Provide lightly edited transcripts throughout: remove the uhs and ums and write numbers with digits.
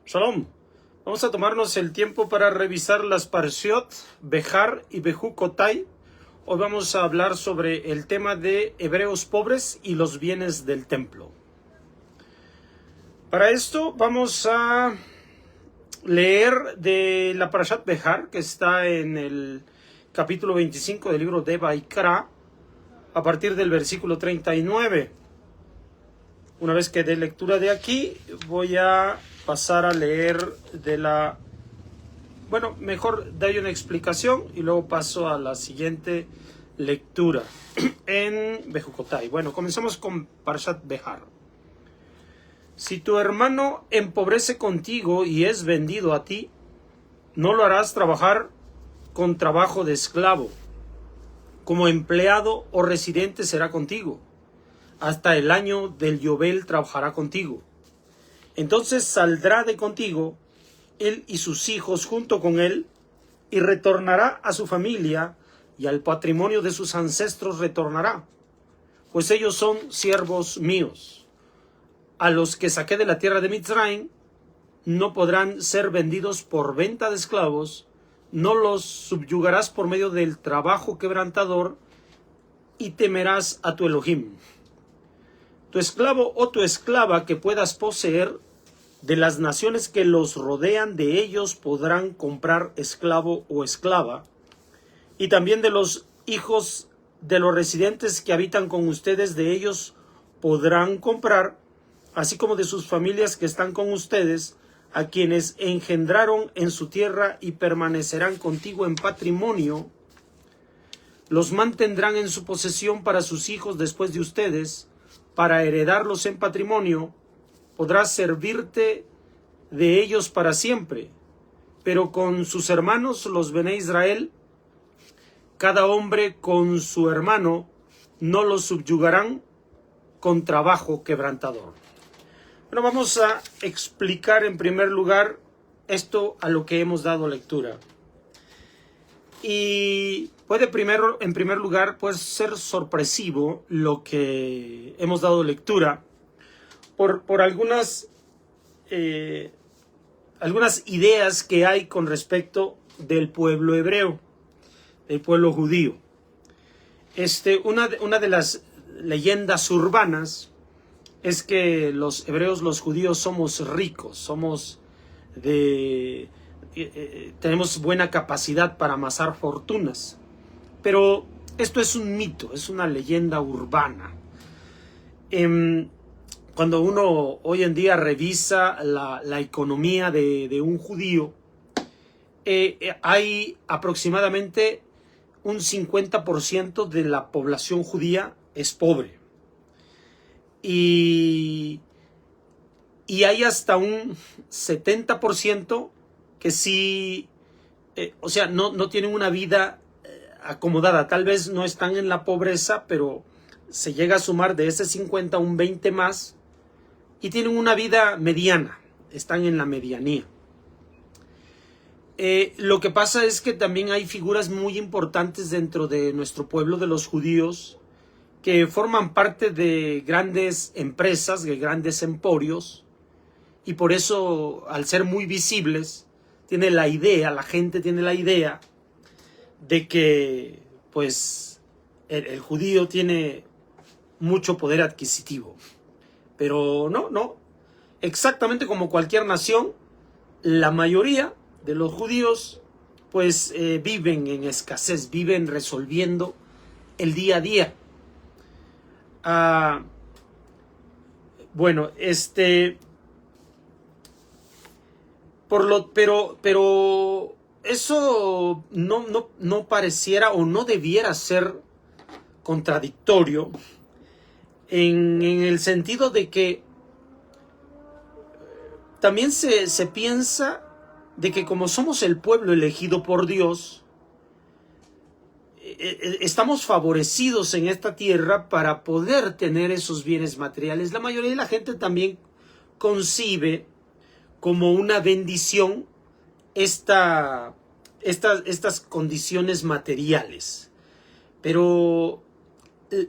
Shalom. Vamos a tomarnos el tiempo para revisar las Parshiot, Behar y Bejucotai. Hoy vamos a hablar sobre el tema de hebreos pobres y los bienes del templo. Para esto vamos a leer de la Parashat Behar, que está en el capítulo 25 del libro de Vaikra, a partir del versículo 39. Una vez que dé lectura de aquí, voy a pasar a leer de la... Bueno, mejor doy una explicación y luego paso a la siguiente lectura en Bejucotai. Bueno, comenzamos con Parashat Behar. Si tu hermano empobrece contigo y es vendido a ti, no lo harás trabajar con trabajo de esclavo. Como empleado o residente será contigo. Hasta el año del Yobel trabajará contigo. Entonces saldrá de contigo, él y sus hijos junto con él, y retornará a su familia, y al patrimonio de sus ancestros retornará, pues ellos son siervos míos. A los que saqué de la tierra de Mitzrayim, no podrán ser vendidos por venta de esclavos, no los subyugarás por medio del trabajo quebrantador, y temerás a tu Elohim. Tu esclavo o tu esclava que puedas poseer, de las naciones que los rodean, de ellos podrán comprar esclavo o esclava, y también de los hijos de los residentes que habitan con ustedes, de ellos podrán comprar, así como de sus familias que están con ustedes, a quienes engendraron en su tierra y permanecerán contigo en patrimonio. Los mantendrán en su posesión para sus hijos después de ustedes, para heredarlos en patrimonio. Podrás servirte de ellos para siempre, pero con sus hermanos, los Bené Israel, cada hombre con su hermano, no los subyugarán con trabajo quebrantador. Bueno, vamos a explicar en primer lugar esto a lo que hemos dado lectura. Y en primer lugar, puede ser sorpresivo lo que hemos dado lectura por algunas ideas que hay con respecto del pueblo hebreo, del pueblo judío. Una de las leyendas urbanas es que los hebreos, los judíos, somos ricos, tenemos buena capacidad para amasar fortunas. Pero esto es un mito, es una leyenda urbana. Cuando uno hoy en día revisa la economía de un judío, hay aproximadamente un 50% de la población judía es pobre. Y hay hasta un 70% que sí, no tienen una vida acomodada. Tal vez no están en la pobreza, pero se llega a sumar de ese 50 un 20 más y tienen una vida mediana, están en la medianía. Lo que pasa es que también hay figuras muy importantes dentro de nuestro pueblo de los judíos que forman parte de grandes empresas, de grandes emporios, y por eso, al ser muy visibles, la gente tiene la idea de que pues el judío tiene mucho poder adquisitivo. Pero no. Exactamente como cualquier nación, la mayoría de los judíos pues viven en escasez, viven resolviendo el día a día. Pero eso no pareciera o no debiera ser contradictorio en el sentido de que también se piensa de que como somos el pueblo elegido por Dios, estamos favorecidos en esta tierra para poder tener esos bienes materiales. La mayoría de la gente también concibe como una bendición estas condiciones materiales. Pero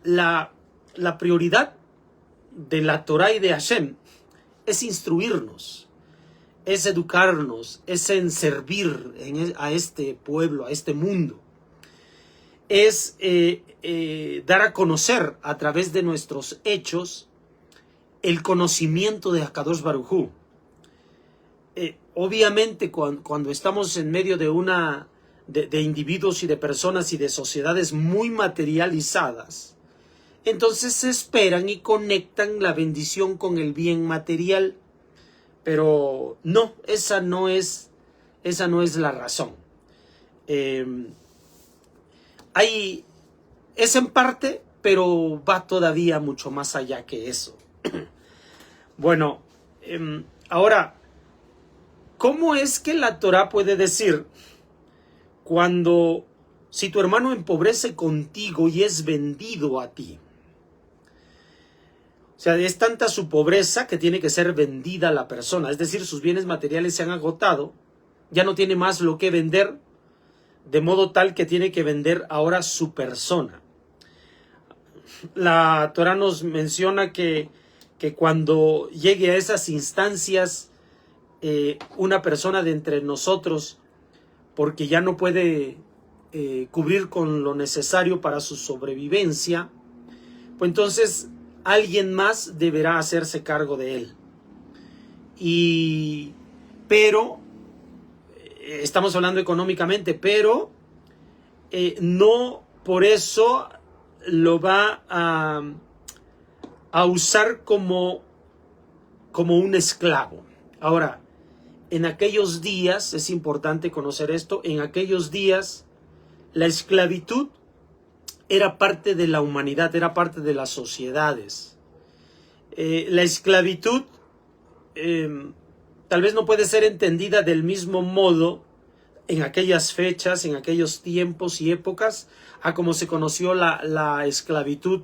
la prioridad de la Torah y de Hashem es instruirnos, es educarnos, es en servir a este pueblo, a este mundo. Es dar a conocer a través de nuestros hechos el conocimiento de Akadosh Baruj Hu. Obviamente cuando estamos en medio de individuos y de personas y de sociedades muy materializadas, entonces se esperan y conectan la bendición con el bien material. Pero no, esa no es la razón. Es en parte, pero va todavía mucho más allá que eso. Bueno, ahora, ¿cómo es que la Torah puede decir si tu hermano empobrece contigo y es vendido a ti? O sea, es tanta su pobreza que tiene que ser vendida a la persona. Es decir, sus bienes materiales se han agotado, ya no tiene más lo que vender, de modo tal que tiene que vender ahora su persona. La Torah nos menciona que cuando llegue a esas instancias, una persona de entre nosotros, porque ya no puede cubrir con lo necesario para su sobrevivencia, pues entonces alguien más deberá hacerse cargo de él. Pero estamos hablando económicamente, pero no por eso lo va a usar como un esclavo. Ahora, en aquellos días, es importante conocer esto, en aquellos días la esclavitud era parte de la humanidad, era parte de las sociedades. La esclavitud tal vez no puede ser entendida del mismo modo en aquellas fechas, en aquellos tiempos y épocas, a como se conoció la esclavitud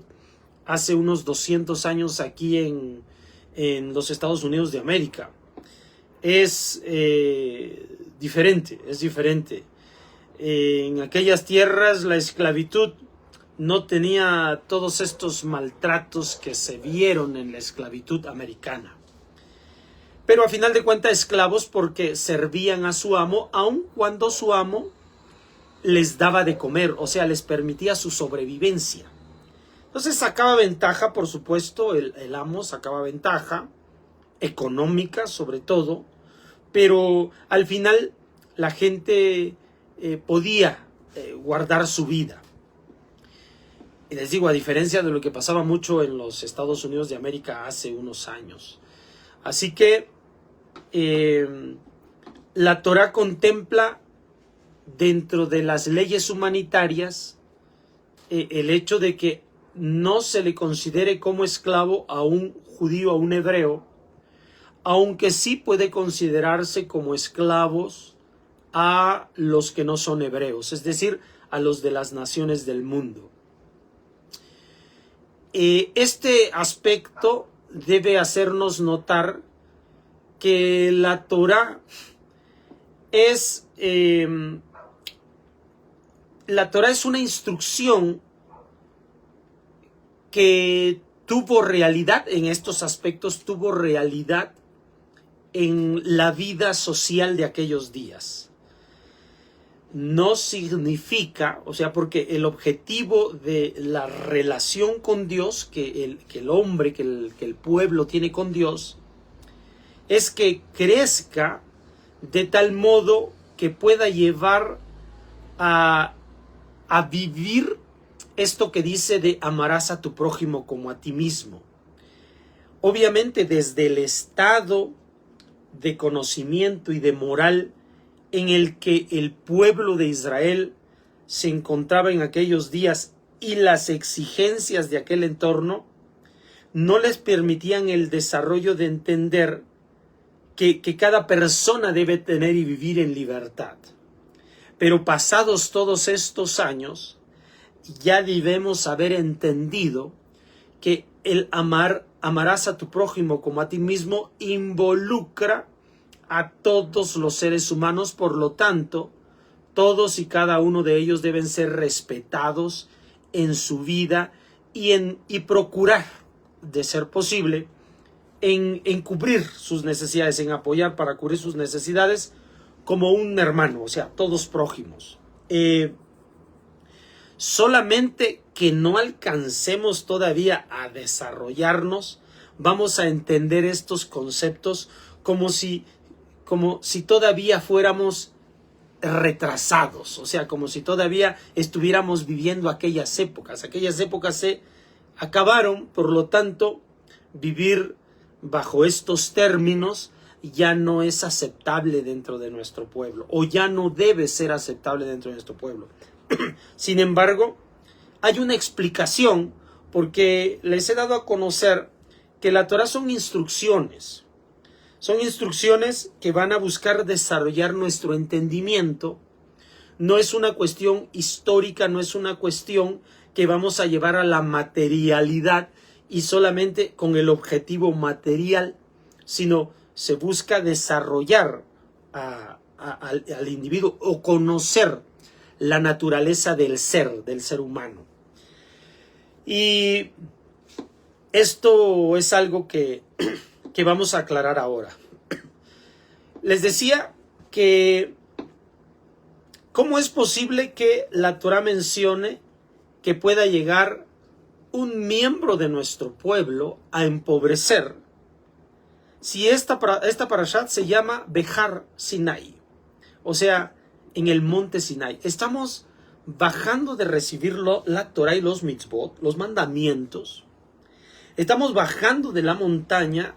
hace unos 200 años aquí en los Estados Unidos de América. Es diferente, es diferente. En aquellas tierras la esclavitud no tenía todos estos maltratos que se vieron en la esclavitud americana. Pero a final de cuentas esclavos porque servían a su amo, aun cuando su amo les daba de comer, o sea, les permitía su sobrevivencia. Entonces sacaba ventaja, por supuesto, el amo sacaba ventaja, económica sobre todo, pero al final la gente podía guardar su vida. Y les digo, a diferencia de lo que pasaba mucho en los Estados Unidos de América hace unos años. Así que la Torah contempla dentro de las leyes humanitarias el hecho de que no se le considere como esclavo a un judío, a un hebreo, aunque sí puede considerarse como esclavos a los que no son hebreos, es decir, a los de las naciones del mundo. Este aspecto debe hacernos notar que la Torah es una instrucción que tuvo realidad en estos aspectos, tuvo realidad en la vida social de aquellos días. No significa, o sea, porque el objetivo de la relación con Dios que el hombre, que el pueblo tiene con Dios, es que crezca de tal modo que pueda llevar a vivir esto que dice de amarás a tu prójimo como a ti mismo. Obviamente desde el estado de conocimiento y de moral en el que el pueblo de Israel se encontraba en aquellos días y las exigencias de aquel entorno no les permitían el desarrollo de entender que cada persona debe tener y vivir en libertad. Pero pasados todos estos años, ya debemos haber entendido que el amarás a tu prójimo como a ti mismo involucra a todos los seres humanos, por lo tanto, todos y cada uno de ellos deben ser respetados en su vida y procurar, de ser posible, en cubrir sus necesidades, en apoyar para cubrir sus necesidades como un hermano, o sea, todos prójimos. Solamente que no alcancemos todavía a desarrollarnos, vamos a entender estos conceptos como si todavía fuéramos retrasados, o sea, como si todavía estuviéramos viviendo aquellas épocas. Aquellas épocas se acabaron, por lo tanto, vivir bajo estos términos ya no es aceptable dentro de nuestro pueblo, o ya no debe ser aceptable dentro de nuestro pueblo. Sin embargo, hay una explicación, porque les he dado a conocer que la Torah son instrucciones que van a buscar desarrollar nuestro entendimiento. No es una cuestión histórica, no es una cuestión que vamos a llevar a la materialidad y solamente con el objetivo material, sino se busca desarrollar al individuo o conocer la naturaleza del ser humano. Y esto es algo que vamos a aclarar ahora. Les decía que ¿cómo es posible que la Torah mencione que pueda llegar un miembro de nuestro pueblo a empobrecer si esta parashat se llama Behar Sinai, o sea, en el monte Sinai? Estamos bajando de recibir la Torah y los mitzvot, los mandamientos. Estamos bajando de la montaña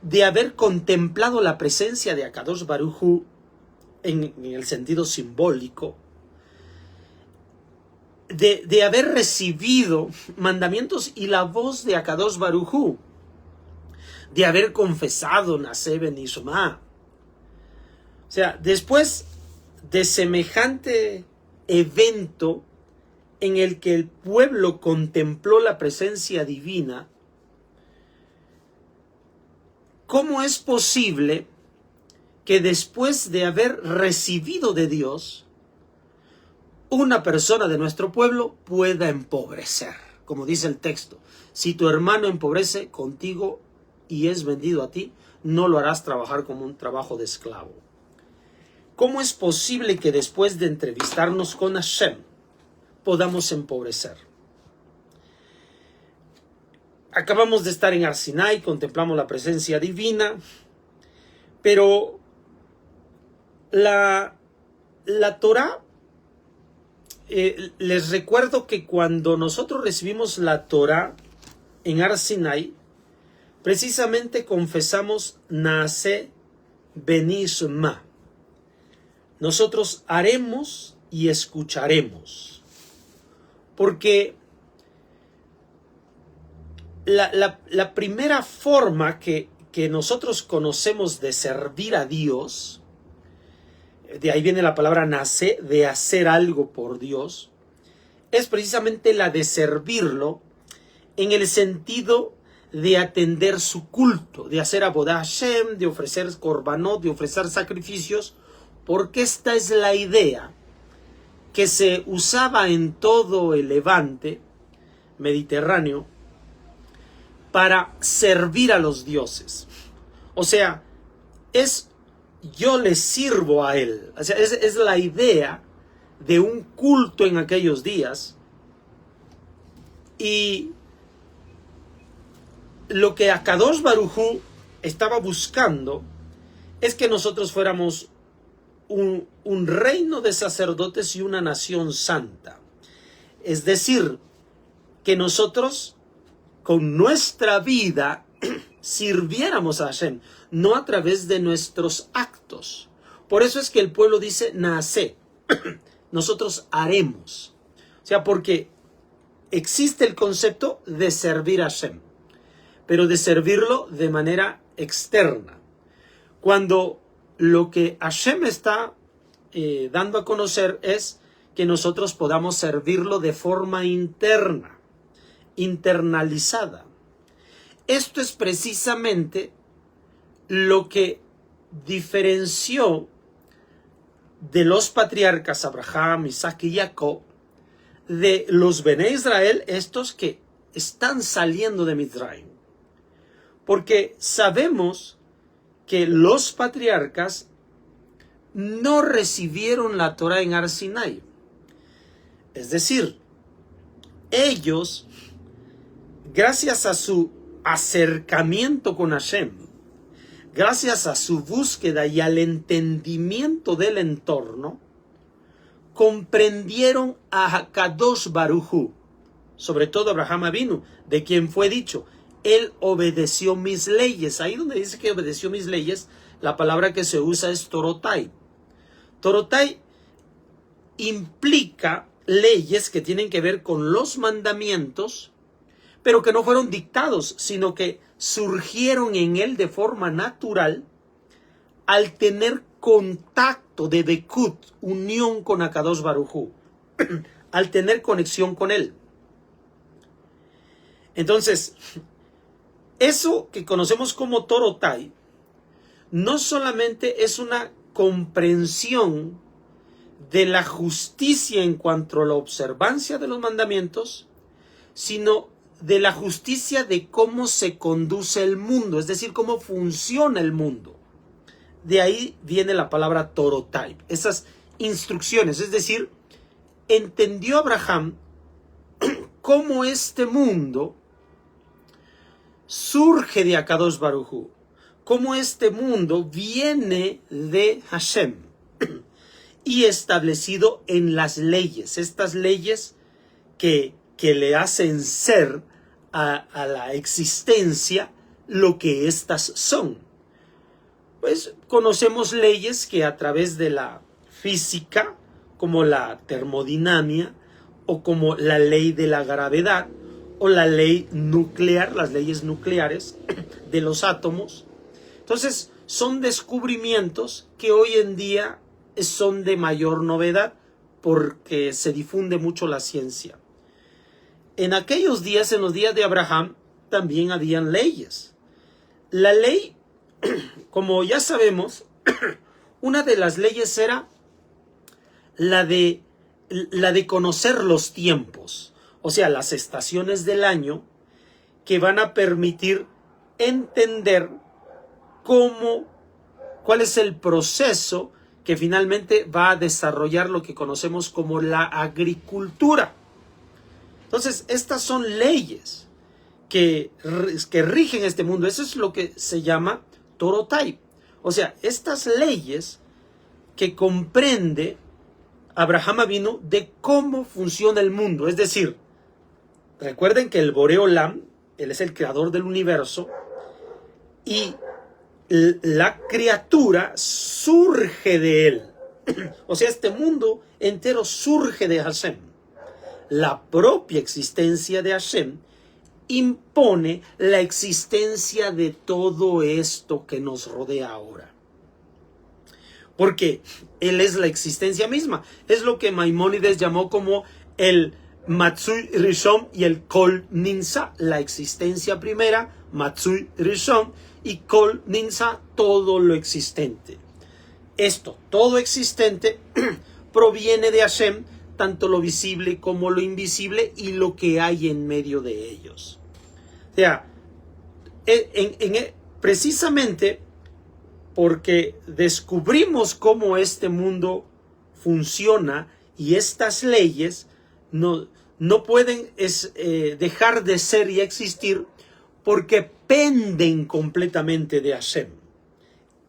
de haber contemplado la presencia de Akadosh Baruj Hu en el sentido simbólico, de haber recibido mandamientos y la voz de Akadosh Baruj Hu, de haber confesado Naseh Benishma. O sea, después de semejante evento en el que el pueblo contempló la presencia divina, ¿cómo es posible que después de haber recibido de Dios, una persona de nuestro pueblo pueda empobrecer? Como dice el texto, si tu hermano empobrece contigo y es vendido a ti, no lo harás trabajar como un trabajo de esclavo. ¿Cómo es posible que después de entrevistarnos con Hashem podamos empobrecer? Acabamos de estar en Har Sinai, contemplamos la presencia divina, pero la Torah, les recuerdo que cuando nosotros recibimos la Torah en Har Sinai, precisamente confesamos Naseh Benishma. Nosotros haremos y escucharemos, porque la primera forma que nosotros conocemos de servir a Dios, de ahí viene la palabra nace, de hacer algo por Dios, es precisamente la de servirlo en el sentido de atender su culto, de hacer Avodah Hashem, de ofrecer korbanot, de ofrecer sacrificios, porque esta es la idea que se usaba en todo el Levante mediterráneo para servir a los dioses. O sea, yo le sirvo a él. O sea, es la idea de un culto en aquellos días. Y lo que Akadosh Baruj Hu estaba buscando es que nosotros fuéramos un reino de sacerdotes y una nación santa. Es decir, que nosotros con nuestra vida sirviéramos a Hashem, no a través de nuestros actos. Por eso es que el pueblo dice nace, nosotros haremos. O sea, porque existe el concepto de servir a Hashem, pero de servirlo de manera externa. Cuando lo que Hashem está dando a conocer es que nosotros podamos servirlo de forma interna, internalizada. Esto es precisamente lo que diferenció de los patriarcas Abraham, Isaac y Jacob de los Bené Israel, estos que están saliendo de Mitzrayim. Porque sabemos que los patriarcas no recibieron la Torah en Har Sinai. Es decir, ellos, gracias a su acercamiento con Hashem, gracias a su búsqueda y al entendimiento del entorno, comprendieron a Hakadosh Baruj Hu, sobre todo Abraham Avinu, de quien fue dicho, él obedeció mis leyes. Ahí donde dice que obedeció mis leyes, la palabra que se usa es Torotai. Torotai implica leyes que tienen que ver con los mandamientos, pero que no fueron dictados, sino que surgieron en él de forma natural al tener contacto de Bekut, unión con Hakadosh Baruj Hu, al tener conexión con él. Entonces, eso que conocemos como Torotai no solamente es una comprensión de la justicia en cuanto a la observancia de los mandamientos, sino de la justicia de cómo se conduce el mundo, es decir, cómo funciona el mundo. De ahí viene la palabra Torotai, esas instrucciones, es decir, entendió Abraham cómo este mundo surge de Hakadosh Baruj Hu, cómo este mundo viene de Hashem y establecido en las leyes, estas leyes que le hacen ser a la existencia lo que éstas son. Pues conocemos leyes que a través de la física, como la termodinámica, o como la ley de la gravedad, o la ley nuclear, las leyes nucleares de los átomos. Entonces, son descubrimientos que hoy en día son de mayor novedad porque se difunde mucho la ciencia. En aquellos días, en los días de Abraham, también habían leyes. La ley, como ya sabemos, una de las leyes era la de conocer los tiempos, o sea, las estaciones del año que van a permitir entender cuál es el proceso que finalmente va a desarrollar lo que conocemos como la agricultura. Entonces, estas son leyes que rigen este mundo. Eso es lo que se llama Torotai. O sea, estas leyes que comprende Abraham Avinu de cómo funciona el mundo. Es decir, recuerden que el Boré Olam, él es el creador del universo, y la criatura surge de él. O sea, este mundo entero surge de Hashem. La propia existencia de Hashem impone la existencia de todo esto que nos rodea ahora. Porque él es la existencia misma. Es lo que Maimónides llamó como el Matsui Rishon y el Kol Ninsa, la existencia primera, Matsui Rishon, y Kol Ninsa, todo lo existente. Esto, todo existente, proviene de Hashem, tanto lo visible como lo invisible y lo que hay en medio de ellos. O sea, precisamente porque descubrimos cómo este mundo funciona y estas leyes no pueden dejar de ser y existir porque penden completamente de Hashem.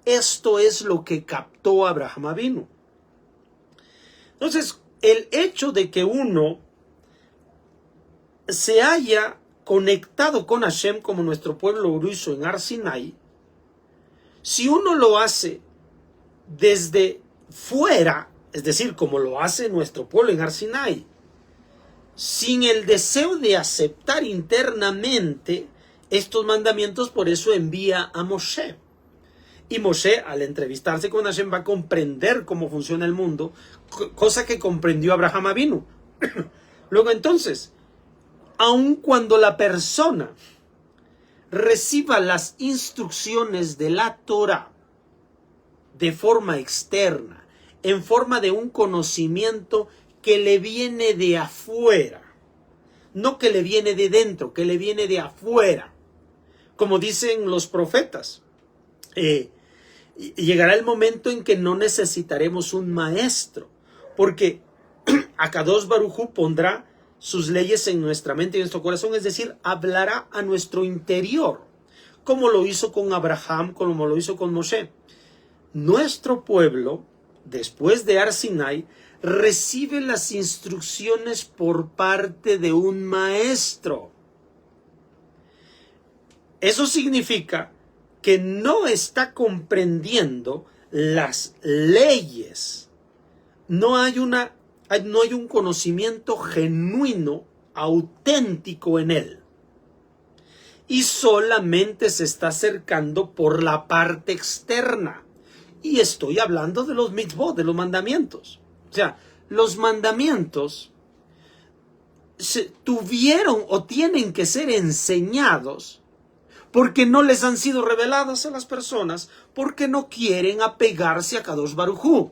Esto es lo que captó Abraham Avinu. Entonces, el hecho de que uno se haya conectado con Hashem como nuestro pueblo lo hizo en Har Sinai, si uno lo hace desde fuera, es decir, como lo hace nuestro pueblo en Har Sinai, sin el deseo de aceptar internamente estos mandamientos, por eso envía a Moshe. Y Moshe, al entrevistarse con Hashem, va a comprender cómo funciona el mundo, cosa que comprendió Abraham Avinu. Luego entonces, aun cuando la persona reciba las instrucciones de la Torah de forma externa, en forma de un conocimiento que le viene de afuera, no que le viene de dentro, que le viene de afuera, como dicen los profetas, llegará el momento en que no necesitaremos un maestro, porque Akadosh Baruj Hu pondrá sus leyes en nuestra mente y en nuestro corazón, es decir, hablará a nuestro interior, como lo hizo con Abraham, como lo hizo con Moshe. Nuestro pueblo, después de Har Sinai, recibe las instrucciones por parte de un maestro. Eso significa que no está comprendiendo las leyes. No hay un conocimiento genuino, auténtico en él. Y solamente se está acercando por la parte externa. Y estoy hablando de los mitzvot, de los mandamientos. O sea, los mandamientos tuvieron o tienen que ser enseñados porque no les han sido reveladas a las personas, porque no quieren apegarse a Kadosh Baruj Hu.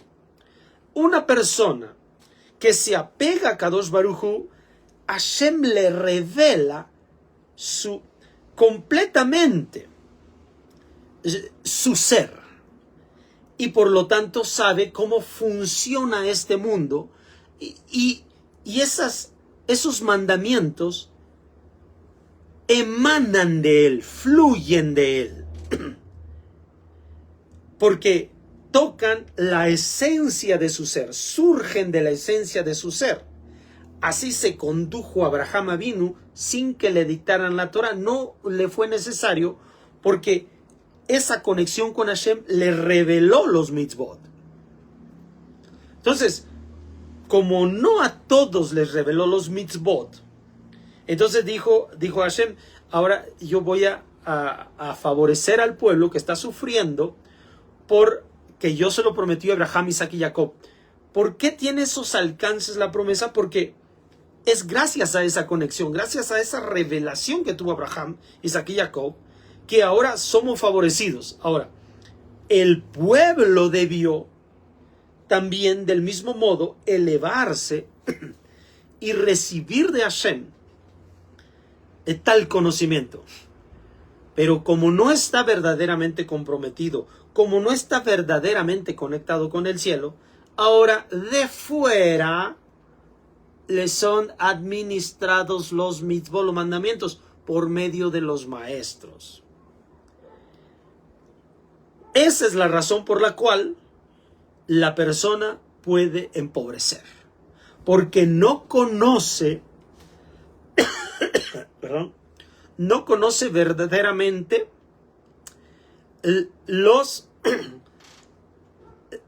Una persona que se apega a Kadosh Baruj Hu, Hashem le revela completamente su ser. Y por lo tanto sabe cómo funciona este mundo. Y esos mandamientos emanan de él, fluyen de él. Porque tocan la esencia de su ser, surgen de la esencia de su ser. Así se condujo Abraham Avinu sin que le dictaran la Torah. No le fue necesario, porque esa conexión con Hashem le reveló los mitzvot. Entonces, como no a todos les reveló los mitzvot, entonces dijo Hashem, ahora yo voy a favorecer al pueblo que está sufriendo porque yo se lo prometí a Abraham, Isaac y Jacob. ¿Por qué tiene esos alcances la promesa? Porque es gracias a esa conexión, gracias a esa revelación que tuvo Abraham, Isaac y Jacob, que ahora somos favorecidos. Ahora, el pueblo debió también del mismo modo elevarse y recibir de Hashem tal conocimiento. Pero como no está verdaderamente comprometido, como no está verdaderamente conectado con el cielo, ahora de fuera le son administrados los mitzvot, los mandamientos, por medio de los maestros. Esa es la razón por la cual la persona puede empobrecer, porque no conoce no conoce verdaderamente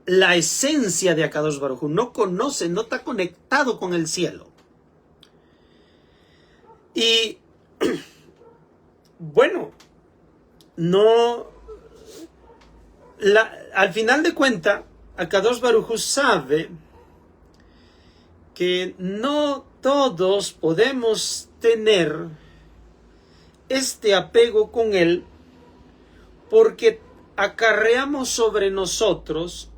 la esencia de Akadosh Baruj Hu. No conoce, no está conectado con el cielo. Y bueno, al final de cuentas, Akadosh Baruj Hu sabe que no todos podemos tener este apego con él, porque acarreamos sobre nosotros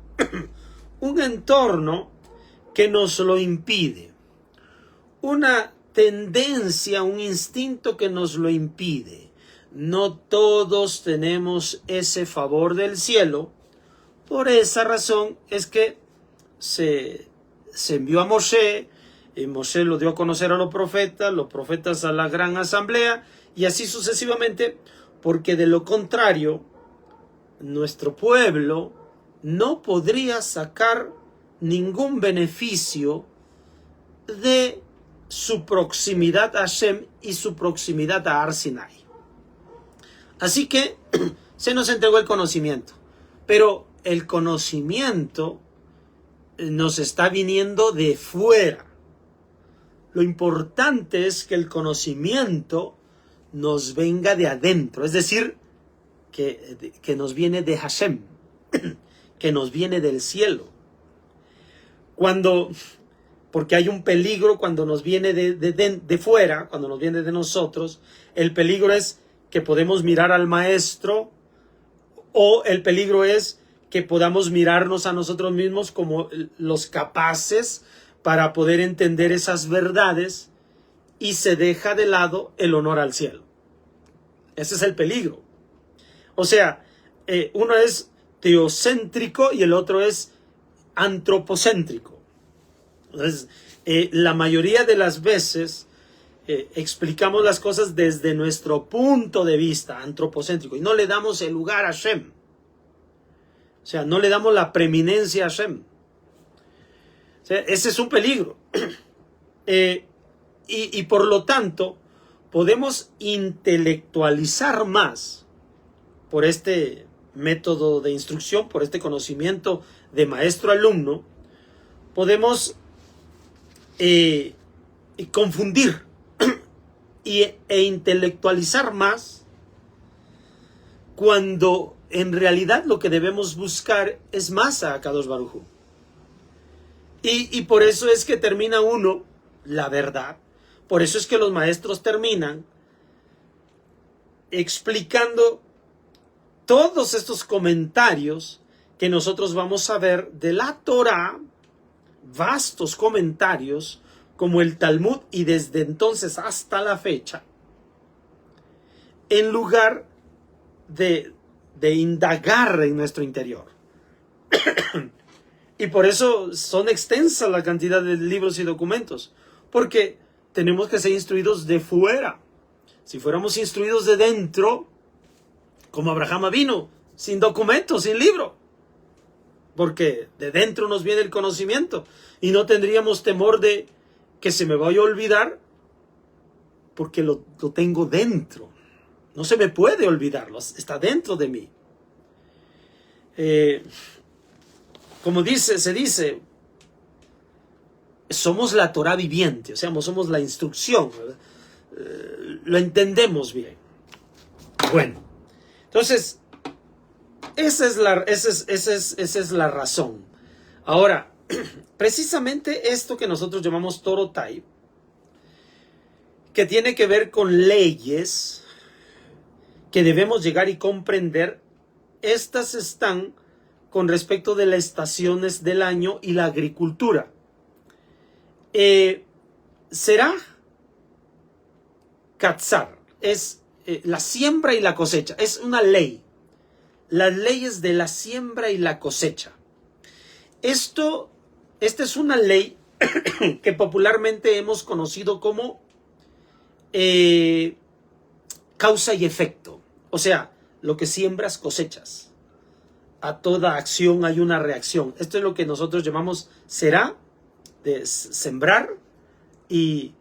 un entorno que nos lo impide, una tendencia, un instinto que nos lo impide. No todos tenemos ese favor del cielo. Por esa razón es que se envió a Moshe, y Moshe lo dio a conocer a los profetas a la gran asamblea, y así sucesivamente, porque de lo contrario, nuestro pueblo no podría sacar ningún beneficio de su proximidad a Hashem y su proximidad a Har Sinai. Así que se nos entregó el conocimiento, pero el conocimiento nos está viniendo de fuera. Lo importante es que el conocimiento nos venga de adentro, es decir, que nos viene de Hashem, que nos viene del cielo. Porque hay un peligro cuando nos viene de fuera, cuando nos viene de nosotros. El peligro es que podemos mirar al maestro, o el peligro es que podamos mirarnos a nosotros mismos como los capaces para poder entender esas verdades, y se deja de lado el honor al cielo. Ese es el peligro. O sea, uno es teocéntrico y el otro es antropocéntrico. Entonces, la mayoría de las veces explicamos las cosas desde nuestro punto de vista antropocéntrico y no le damos el lugar a Hashem. O sea, no le damos la preeminencia a Hashem. O sea, ese es un peligro. Y por lo tanto, podemos intelectualizar más por este método de instrucción, por este conocimiento de maestro-alumno, podemos confundir e intelectualizar más cuando en realidad lo que debemos buscar es más a Akadosh Baruj Hu. Y por eso es que termina uno la verdad. Por eso es que los maestros terminan explicando todos estos comentarios que nosotros vamos a ver de la Torá, vastos comentarios como el Talmud y desde entonces hasta la fecha, en lugar de indagar en nuestro interior. Y por eso son extensas la cantidad de libros y documentos, porque tenemos que ser instruidos de fuera. Si fuéramos instruidos de dentro, como Abraham vino, sin documento, sin libro, porque de dentro nos viene el conocimiento y no tendríamos temor de que se me vaya a olvidar, porque lo tengo dentro. No se me puede olvidarlo, está dentro de mí. Como se dice, somos la Torá viviente, o sea, somos la instrucción, lo entendemos bien. Bueno, entonces, esa es la razón. Ahora, precisamente esto que nosotros llamamos Torotai, que tiene que ver con leyes que debemos llegar y comprender, estas están con respecto de las estaciones del año y la agricultura. Será Katzar, es la siembra y la cosecha, es una ley. Las leyes de la siembra y la cosecha. Esta es una ley que popularmente hemos conocido como causa y efecto. O sea, lo que siembras cosechas. A toda acción hay una reacción. Esto es lo que nosotros llamamos será, de sembrar, y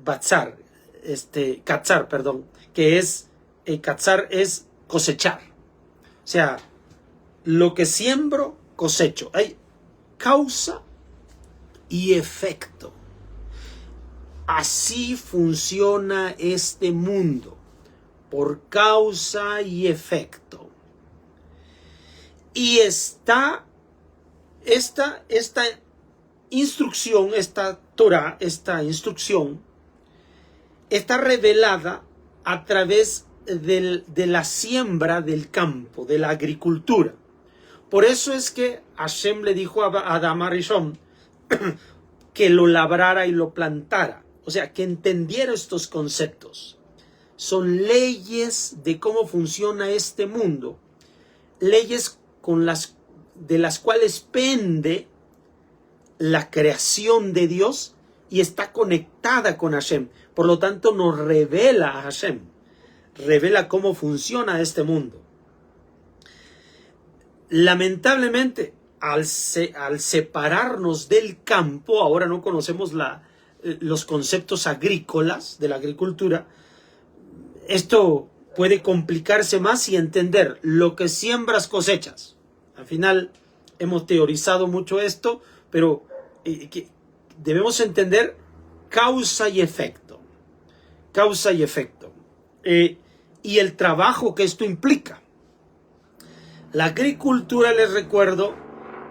batzar, katzar, perdón, que es, katzar es cosechar. O sea, lo que siembro, cosecho. Hay causa y efecto. Así funciona este mundo, por causa y efecto. Y esta instrucción, esta Torah, esta instrucción, está revelada a través de la siembra del campo, de la agricultura. Por eso es que Hashem le dijo a Adam Arishon que lo labrara y lo plantara. O sea, que entendiera estos conceptos. Son leyes de cómo funciona este mundo. Leyes de las cuales pende la creación de Dios y está conectada con Hashem. Por lo tanto, nos revela a Hashem. Revela cómo funciona este mundo. Lamentablemente, al separarnos del campo, ahora no conocemos los conceptos agrícolas de la agricultura. Esto puede complicarse más y entender lo que siembras cosechas. Al final hemos teorizado mucho esto, pero debemos entender causa y efecto. Causa y efecto. Y el trabajo que esto implica. La agricultura, les recuerdo,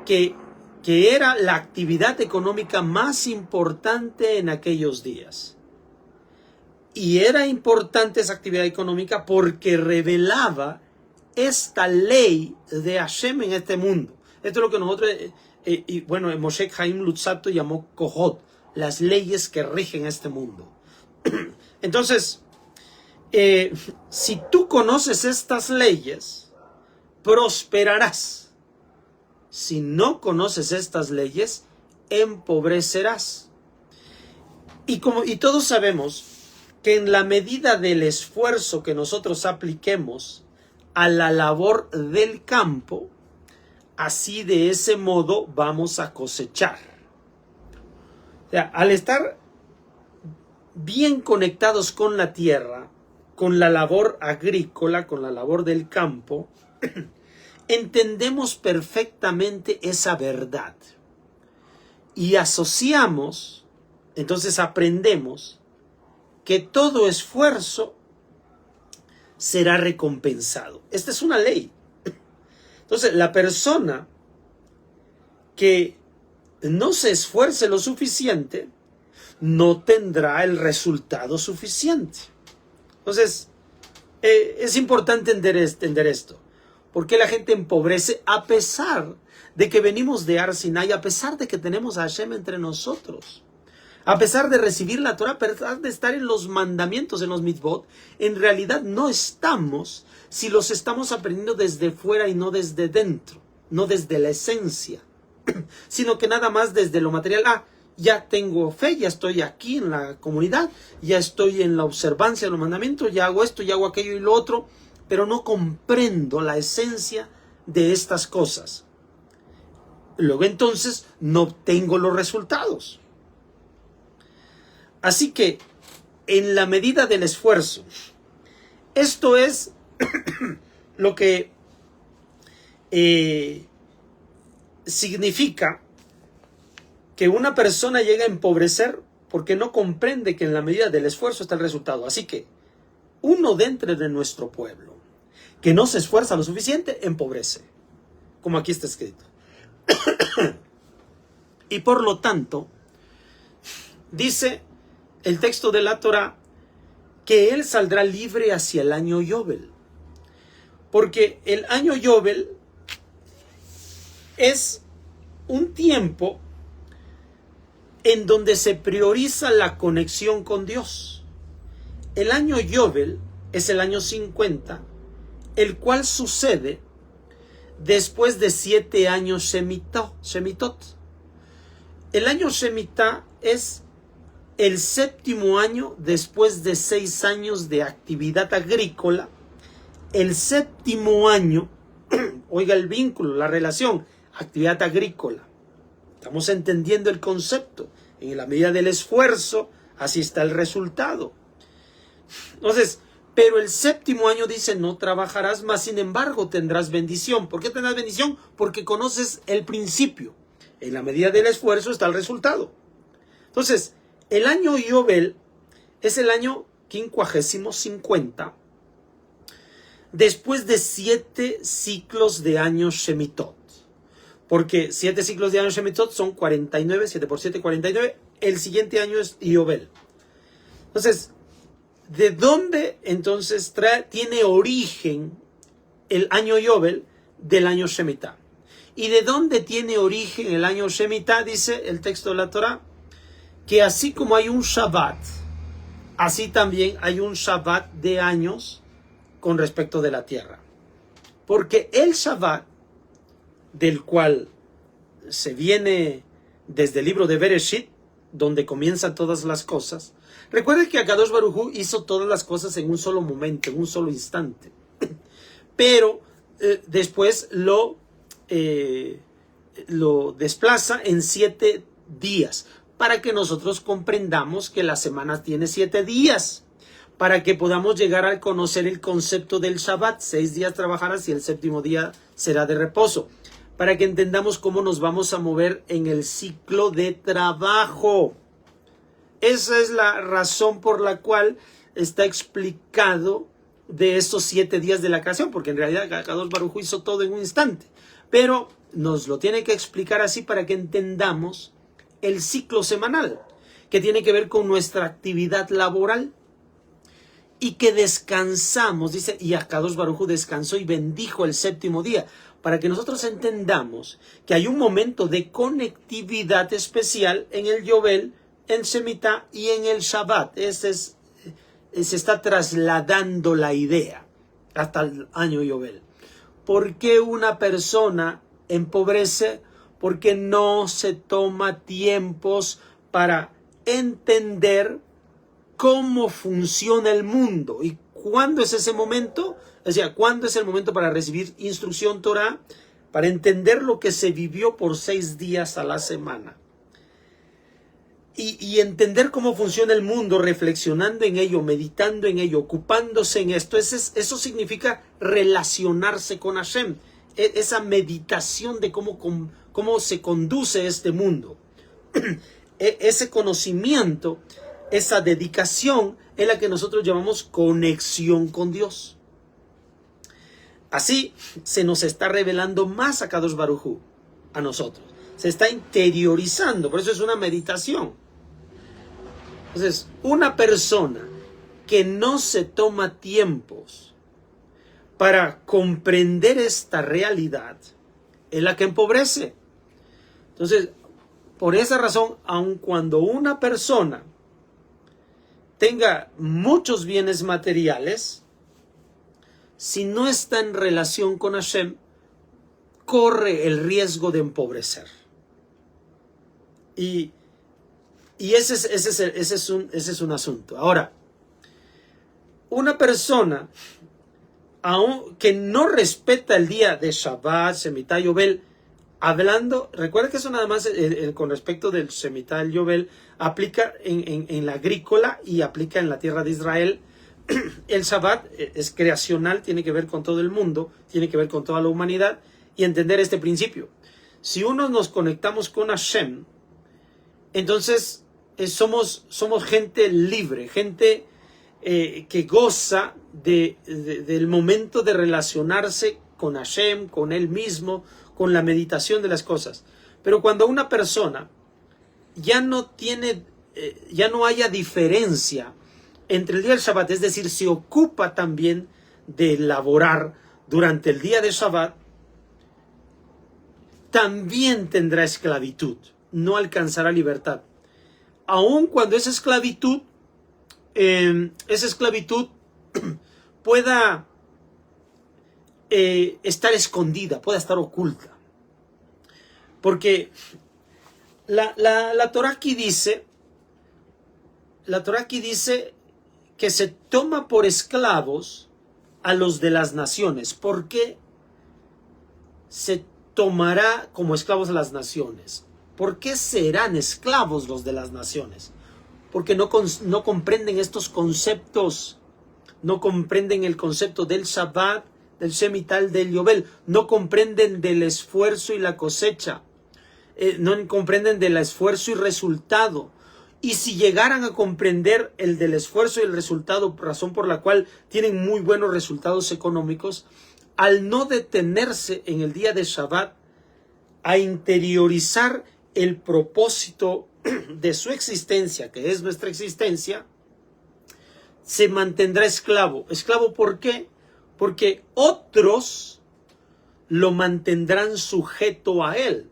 que era la actividad económica más importante en aquellos días. Y era importante esa actividad económica porque revelaba esta ley de Hashem en este mundo. Esto es lo que nosotros, Moshe Chaim Luzzatto llamó Kohot, las leyes que rigen este mundo. Entonces, si tú conoces estas leyes, prosperarás. Si no conoces estas leyes, empobrecerás. Y todos sabemos que en la medida del esfuerzo que nosotros apliquemos a la labor del campo, así de ese modo vamos a cosechar. O sea, al estar bien conectados con la tierra, con la labor agrícola, con la labor del campo, entendemos perfectamente esa verdad. Y asociamos, entonces aprendemos que todo esfuerzo será recompensado. Esta es una ley. Entonces, la persona que no se esfuerce lo suficiente, no tendrá el resultado suficiente. Entonces, es importante entender esto. ¿Por qué la gente empobrece a pesar de que venimos de Har Sinai, a pesar de que tenemos a Hashem entre nosotros? A pesar de recibir la Torah, a pesar de estar en los mandamientos, en los mitzvot, en realidad no estamos si los estamos aprendiendo desde fuera y no desde dentro, no desde la esencia, sino que nada más desde lo material. Ya tengo fe, ya estoy aquí en la comunidad, ya estoy en la observancia de los mandamientos, ya hago esto, ya hago aquello y lo otro, pero no comprendo la esencia de estas cosas. Luego entonces no obtengo los resultados. Así que, en la medida del esfuerzo, esto es lo que significa que una persona llega a empobrecer porque no comprende que en la medida del esfuerzo está el resultado. Así que, uno dentro de nuestro pueblo que no se esfuerza lo suficiente, empobrece, como aquí está escrito. Y por lo tanto, dice el texto de la Torah que él saldrá libre hacia el año Yobel. Porque el año Yobel es un tiempo en donde se prioriza la conexión con Dios. El año Yobel es el año 50, el cual sucede después de 7 años Shemitot. El año Shemitah es el 7º año después de 6 años de actividad agrícola. El 7º año, oiga el vínculo, la relación, actividad agrícola. Estamos entendiendo el concepto. En la medida del esfuerzo, así está el resultado. Entonces, pero el 7º año dice, no trabajarás más, sin embargo tendrás bendición. ¿Por qué tendrás bendición? Porque conoces el principio. En la medida del esfuerzo está el resultado. Entonces, el año Yobel es el año 50, después de 7 ciclos de años Shemitot. Porque 7 ciclos de años Shemitot son 49, 7 por 7, 49. El siguiente año es Yobel. Entonces, ¿de dónde entonces tiene origen el año Yobel? Del año Shemitah. ¿Y de dónde tiene origen el año Shemitah? Dice el texto de la Torah, que así como hay un Shabbat, así también hay un Shabbat de años con respecto de la tierra. Porque el Shabbat, del cual se viene desde el libro de Bereshit, donde comienzan todas las cosas, recuerden que Akadosh Baruj Hu hizo todas las cosas en un solo momento, en un solo instante. Pero después lo desplaza en 7 días, para que nosotros comprendamos que la semana tiene 7 días, para que podamos llegar a conocer el concepto del Shabbat. 6 días trabajarás y el 7º día será de reposo, para que entendamos cómo nos vamos a mover en el ciclo de trabajo. Esa es la razón por la cual está explicado de estos 7 días de la creación, porque en realidad Akadosh Baruj Hu hizo todo en un instante, pero nos lo tiene que explicar así para que entendamos el ciclo semanal, que tiene que ver con nuestra actividad laboral, y que descansamos, dice, y Akadosh Baruj Hu descansó y bendijo el 7º día, para que nosotros entendamos que hay un momento de conectividad especial en el Yobel, en Shemitah y en el Shabbat. Ese es se está trasladando la idea hasta el año Yobel. ¿Por qué una persona empobrece? Porque no se toma tiempos para entender cómo funciona el mundo. ¿Y cuándo es ese momento? O sea, ¿cuándo es el momento para recibir instrucción Torah? Para entender lo que se vivió por 6 días a la semana. Y entender cómo funciona el mundo, reflexionando en ello, meditando en ello, ocupándose en esto. Eso significa relacionarse con Hashem. Esa meditación de cómo se conduce este mundo. Ese conocimiento, esa dedicación es la que nosotros llamamos conexión con Dios. Así se nos está revelando más a Kadosh Baruj Hu, a nosotros. Se está interiorizando, por eso es una meditación. Entonces, una persona que no se toma tiempos para comprender esta realidad es la que empobrece. Entonces, por esa razón, aun cuando una persona tenga muchos bienes materiales, si no está en relación con Hashem, corre el riesgo de empobrecer. Y ese es un asunto. Ahora, una persona que no respeta el día de Shabbat, Shemitah, Yobel, hablando, recuerda que eso nada más con respecto del Shemitah, el Yobel, aplica en la agrícola y aplica en la tierra de Israel. El Shabbat es creacional, tiene que ver con todo el mundo, tiene que ver con toda la humanidad, y entender este principio. Si uno nos conectamos con Hashem, entonces somos gente libre, gente que goza del momento de relacionarse con Hashem, con él mismo, con la meditación de las cosas. Pero cuando una persona ya no haya diferencia entre el día del Shabbat, es decir, se ocupa también de laborar durante el día de Shabbat, también tendrá esclavitud, no alcanzará libertad. Aun cuando esa esclavitud pueda estar escondida, pueda estar oculta. Porque la Torah aquí dice, que se toma por esclavos a los de las naciones. ¿Por qué se tomará como esclavos a las naciones? ¿Por qué serán esclavos los de las naciones? Porque no comprenden estos conceptos, no comprenden el concepto del Shabbat, del Shemitah, del Yobel, no comprenden del esfuerzo y la cosecha, no comprenden del esfuerzo y resultado. Y si llegaran a comprender el del esfuerzo y el resultado, razón por la cual tienen muy buenos resultados económicos, al no detenerse en el día de Shabbat a interiorizar el propósito de su existencia, que es nuestra existencia, se mantendrá esclavo. ¿Esclavo por qué? Porque otros lo mantendrán sujeto a él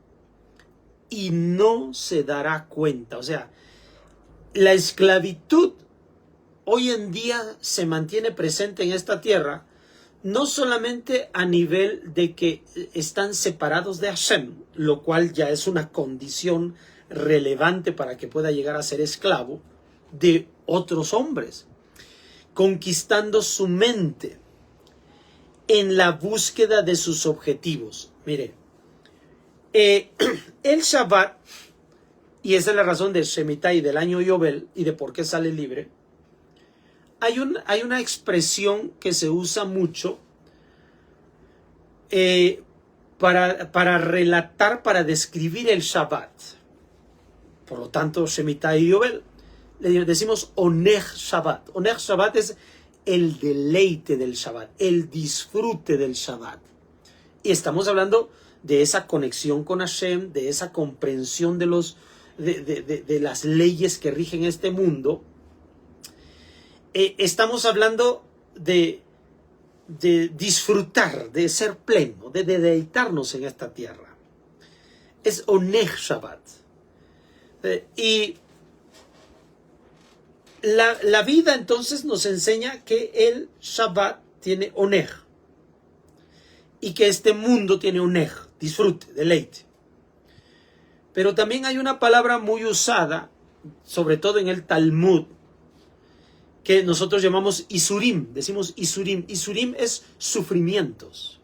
y no se dará cuenta. O sea, la esclavitud hoy en día se mantiene presente en esta tierra, no solamente a nivel de que están separados de Hashem, lo cual ya es una condición relevante para que pueda llegar a ser esclavo de otros hombres, conquistando su mente en la búsqueda de sus objetivos. Mire, el Shabbat, y esa es la razón del Shemitah y del año Yobel y de por qué sale libre, hay una expresión que se usa mucho para relatar, para describir el Shabbat. Por lo tanto, Shemitah y Yobel, le decimos Oneg Shabbat. Oneg Shabbat es el deleite del Shabbat, el disfrute del Shabbat. Y estamos hablando de esa conexión con Hashem, de esa comprensión de las leyes que rigen este mundo. Estamos hablando de disfrutar, de ser pleno, de deleitarnos en esta tierra. Es Oneg Shabbat. Y la vida entonces nos enseña que el Shabbat tiene oneg y que este mundo tiene oneg, disfrute, deleite. Pero también hay una palabra muy usada, sobre todo en el Talmud, que nosotros llamamos isurim, decimos isurim. Isurim es sufrimientos.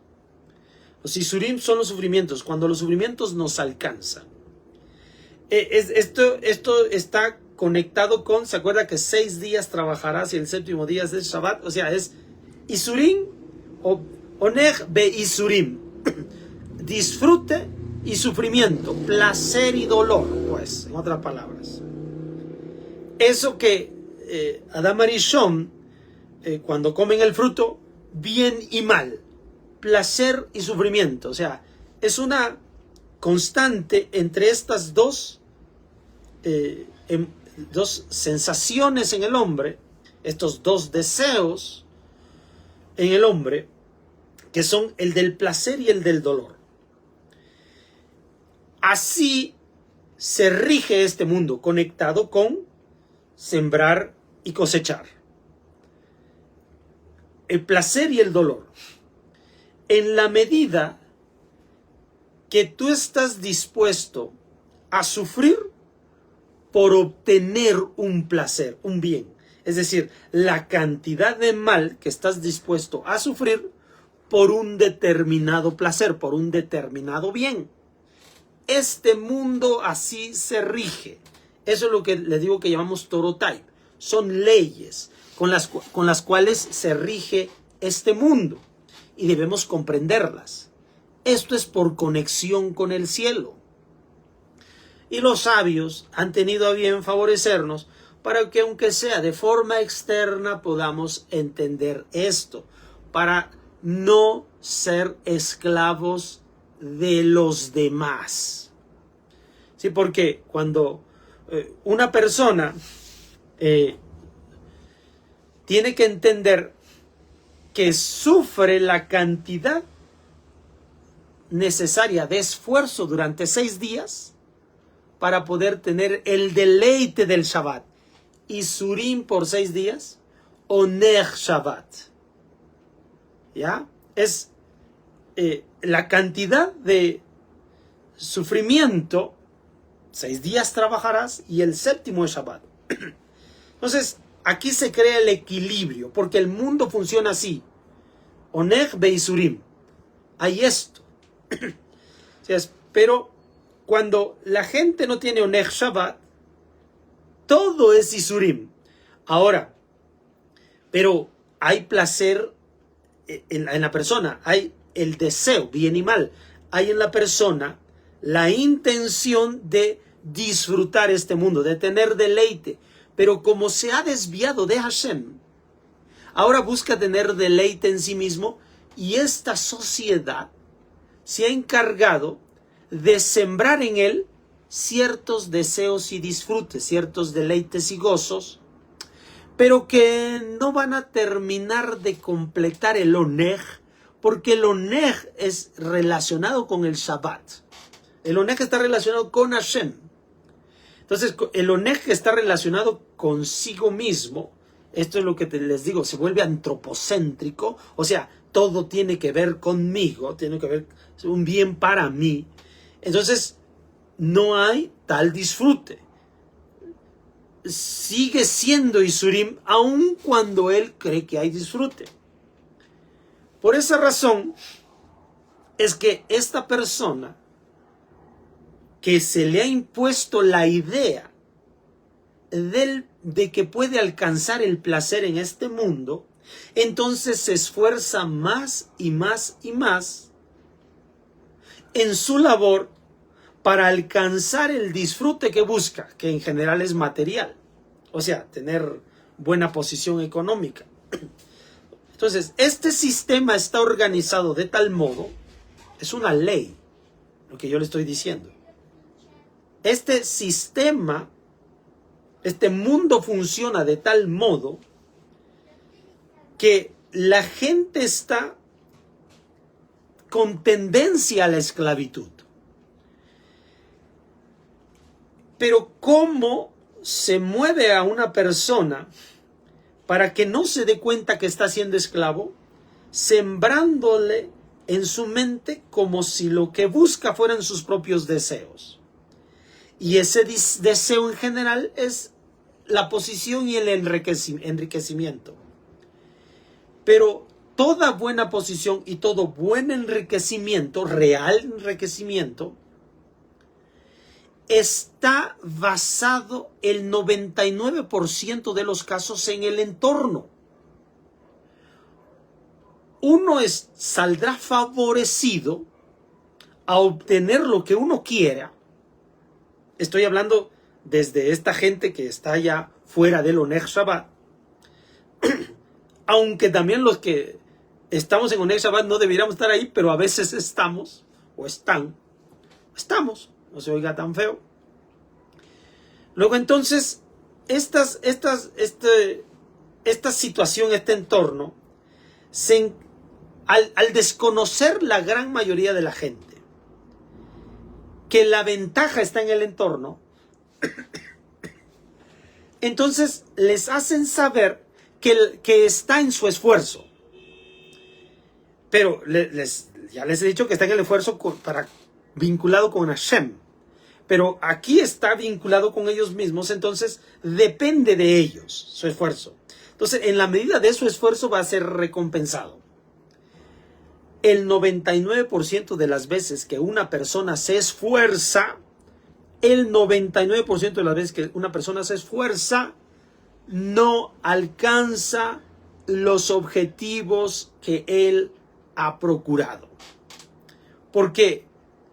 Los isurim son los sufrimientos, cuando los sufrimientos nos alcanzan. Esto está conectado con, ¿se acuerda que 6 días trabajarás y el séptimo día es el Shabbat? O sea, es isurim o oneg be isurim. Disfrute y sufrimiento, placer y dolor, pues, en otras palabras. Eso que Adam Arishon, cuando comen el fruto, bien y mal, placer y sufrimiento. O sea, es una constante entre estas dos sensaciones en el hombre, estos dos deseos en el hombre, que son el del placer y el del dolor. Así se rige este mundo, conectado con sembrar y cosechar. El placer y el dolor. En la medida que tú estás dispuesto a sufrir por obtener un placer, un bien. Es decir, la cantidad de mal que estás dispuesto a sufrir por un determinado placer, por un determinado bien. Este mundo así se rige. Eso es lo que le digo que llamamos Torotai. Son leyes con las cuales se rige este mundo y debemos comprenderlas. Esto es por conexión con el cielo. Y los sabios han tenido a bien favorecernos para que, aunque sea de forma externa, podamos entender esto, para no ser esclavos de los demás. Sí, porque cuando una persona tiene que entender que sufre la cantidad necesaria de esfuerzo durante 6 días para poder tener el deleite del Shabbat. Isurim por 6 días, oneg Shabbat. ¿Ya? Es la cantidad de sufrimiento. 6 días trabajarás y el séptimo es Shabbat. Entonces, aquí se crea el equilibrio, porque el mundo funciona así. Oneg be isurim. Hay esto. Pero cuando la gente no tiene oneg Shabbat, todo es isurim. Ahora, pero hay placer en la persona, hay el deseo, bien y mal. Hay en la persona la intención de disfrutar este mundo, de tener deleite. Pero como se ha desviado de Hashem, ahora busca tener deleite en sí mismo, y esta sociedad se ha encargado de sembrar en él ciertos deseos y disfrutes, ciertos deleites y gozos, pero que no van a terminar de completar el oneg, porque el oneg es relacionado con el Shabbat. El oneg está relacionado con Hashem. Entonces, el oneg que está relacionado consigo mismo, esto es lo que les digo, se vuelve antropocéntrico, o sea, todo tiene que ver conmigo, tiene que ver un bien para mí. Entonces, no hay tal disfrute. Sigue siendo isurim aun cuando él cree que hay disfrute. Por esa razón es que esta persona que se le ha impuesto la idea de que puede alcanzar el placer en este mundo, entonces se esfuerza más y más y más en su labor para alcanzar el disfrute que busca, que en general es material, o sea, tener buena posición económica. Entonces, este sistema está organizado de tal modo, es una ley, lo que yo le estoy diciendo. Este sistema, este mundo funciona de tal modo que la gente está con tendencia a la esclavitud. Pero ¿cómo se mueve a una persona para que no se dé cuenta que está siendo esclavo, sembrándole en su mente como si lo que busca fueran sus propios deseos. Y ese deseo en general es la posición y el enriquecimiento. Pero toda buena posición y todo buen enriquecimiento, real enriquecimiento, está basado el 99% de los casos en el entorno. Uno saldrá favorecido a obtener lo que uno quiera. Estoy hablando desde esta gente que está allá fuera del Oneg Shabbat. Aunque también los que estamos en Oneg Shabbat no deberíamos estar ahí, pero a veces estamos, o estamos, no se oiga tan feo. Luego entonces, esta situación, este entorno, al desconocer la gran mayoría de la gente que la ventaja está en el entorno, entonces les hacen saber que está en su esfuerzo. Pero ya les he dicho que está en el esfuerzo vinculado con Hashem. Pero aquí está vinculado con ellos mismos, entonces depende de ellos su esfuerzo. Entonces, en la medida de su esfuerzo va a ser recompensado. El 99% de las veces que una persona se esfuerza, no alcanza los objetivos que él ha procurado. Porque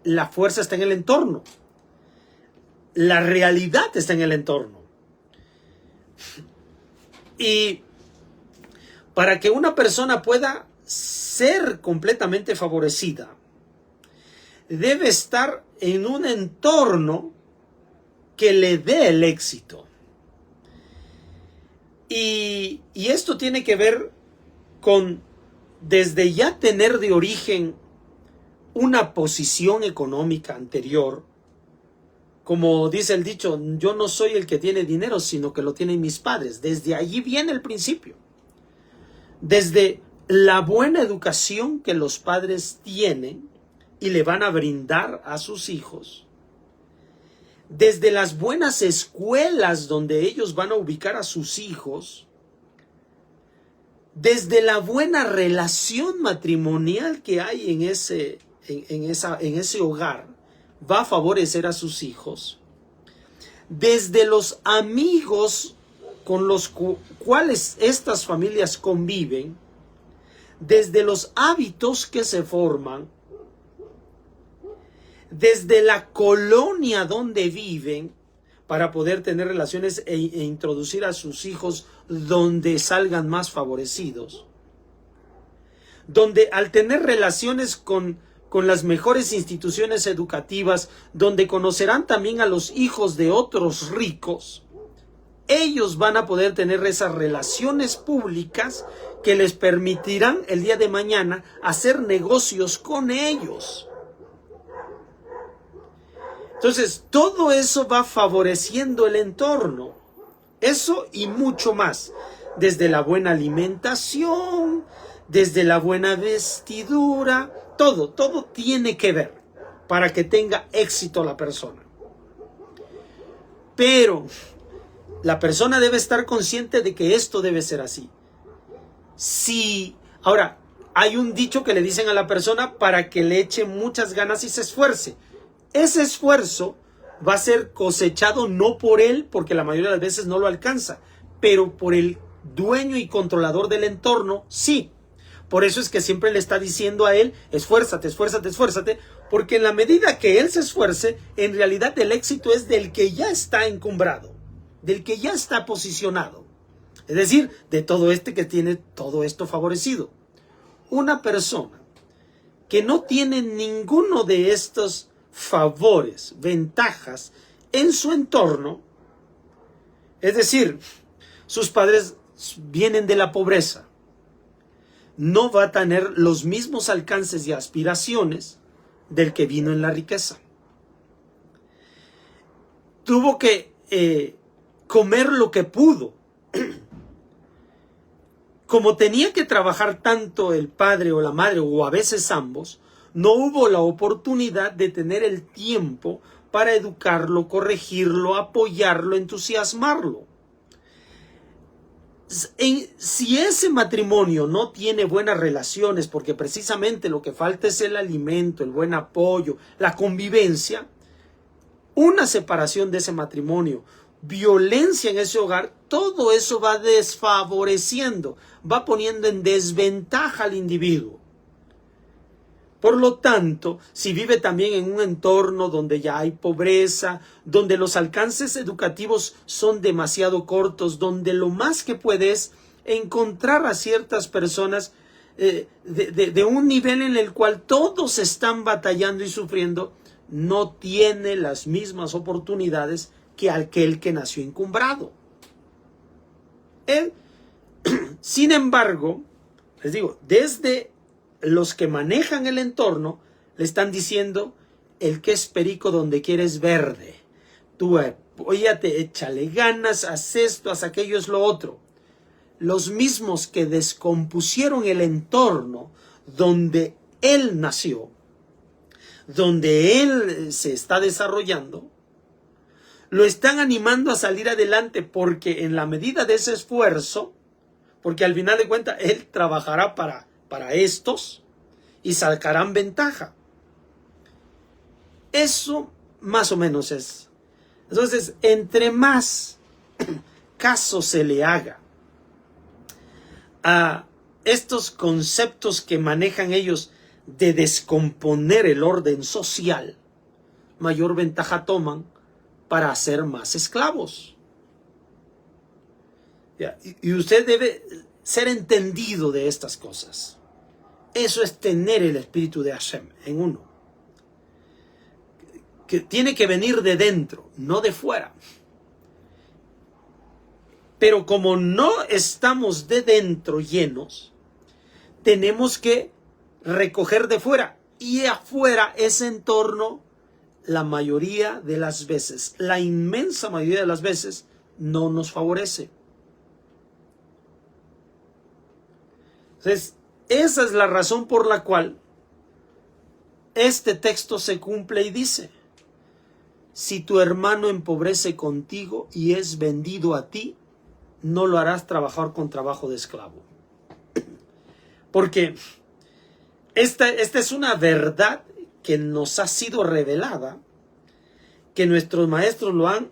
la fuerza está en el entorno. La realidad está en el entorno. Y para que una persona pueda ser completamente favorecida, debe estar en un entorno que le dé el éxito. Y esto tiene que ver con desde ya tener de origen una posición económica anterior. Como dice el dicho, yo no soy el que tiene dinero, sino que lo tienen mis padres. Desde allí viene el principio. Desde la buena educación que los padres tienen y le van a brindar a sus hijos. Desde las buenas escuelas donde ellos van a ubicar a sus hijos. Desde la buena relación matrimonial que hay en ese hogar, va a favorecer a sus hijos. Desde los amigos con los cuales estas familias conviven, desde los hábitos que se forman, desde la colonia donde viven, para poder tener relaciones e introducir a sus hijos donde salgan más favorecidos. Donde al tener relaciones con las mejores instituciones educativas, donde conocerán también a los hijos de otros ricos, ellos van a poder tener esas relaciones públicas que les permitirán el día de mañana hacer negocios con ellos. Entonces, todo eso va favoreciendo el entorno. Eso y mucho más. Desde la buena alimentación, desde la buena vestidura, todo tiene que ver para que tenga éxito la persona. Pero la persona debe estar consciente de que esto debe ser así. Ahora, hay un dicho que le dicen a la persona para que le eche muchas ganas y se esfuerce. Ese esfuerzo va a ser cosechado no por él, porque la mayoría de las veces no lo alcanza, pero por el dueño y controlador del entorno, sí. Por eso es que siempre le está diciendo a él, esfuérzate, esfuérzate, esfuérzate, porque en la medida que él se esfuerce, en realidad el éxito es del que ya está encumbrado, del que ya está posicionado. Es decir, de todo que tiene todo esto favorecido. Una persona que no tiene ninguno de estos favores, ventajas en su entorno, es decir, sus padres vienen de la pobreza, no va a tener los mismos alcances y aspiraciones del que vino en la riqueza. Tuvo que comer lo que pudo. Como tenía que trabajar tanto el padre o la madre, o a veces ambos, no hubo la oportunidad de tener el tiempo para educarlo, corregirlo, apoyarlo, entusiasmarlo. Si ese matrimonio no tiene buenas relaciones, porque precisamente lo que falta es el alimento, el buen apoyo, la convivencia, una separación de ese matrimonio, violencia en ese hogar, todo eso va desfavoreciendo, va poniendo en desventaja al individuo. Por lo tanto, si vive también en un entorno donde ya hay pobreza, donde los alcances educativos son demasiado cortos, donde lo más que puede es encontrar a ciertas personas de un nivel en el cual todos están batallando y sufriendo, no tiene las mismas oportunidades que aquel que nació encumbrado. Sin embargo, les digo, desde los que manejan el entorno le están diciendo: el que es perico donde quieres verde. Tú apóyate, échale ganas, haz esto, haz aquello, es lo otro. Los mismos que descompusieron el entorno donde él nació, donde él se está desarrollando, lo están animando a salir adelante, porque en la medida de ese esfuerzo, porque al final de cuentas él trabajará para estos y sacarán ventaja. Eso más o menos es. Entonces, entre más caso se le haga a estos conceptos que manejan ellos de descomponer el orden social, mayor ventaja toman para hacer más esclavos. Y usted debe ser entendido de estas cosas. Eso es tener el espíritu de Hashem en uno, que tiene que venir de dentro, no de fuera. Pero como no estamos de dentro llenos, tenemos que recoger de fuera, y afuera ese entorno, la mayoría de las veces, la inmensa mayoría de las veces, no nos favorece. Entonces, esa es la razón por la cual este texto se cumple y dice: si tu hermano empobrece contigo y es vendido a ti, no lo harás trabajar con trabajo de esclavo. Porque esta es una verdad que nos ha sido revelada, que nuestros maestros lo han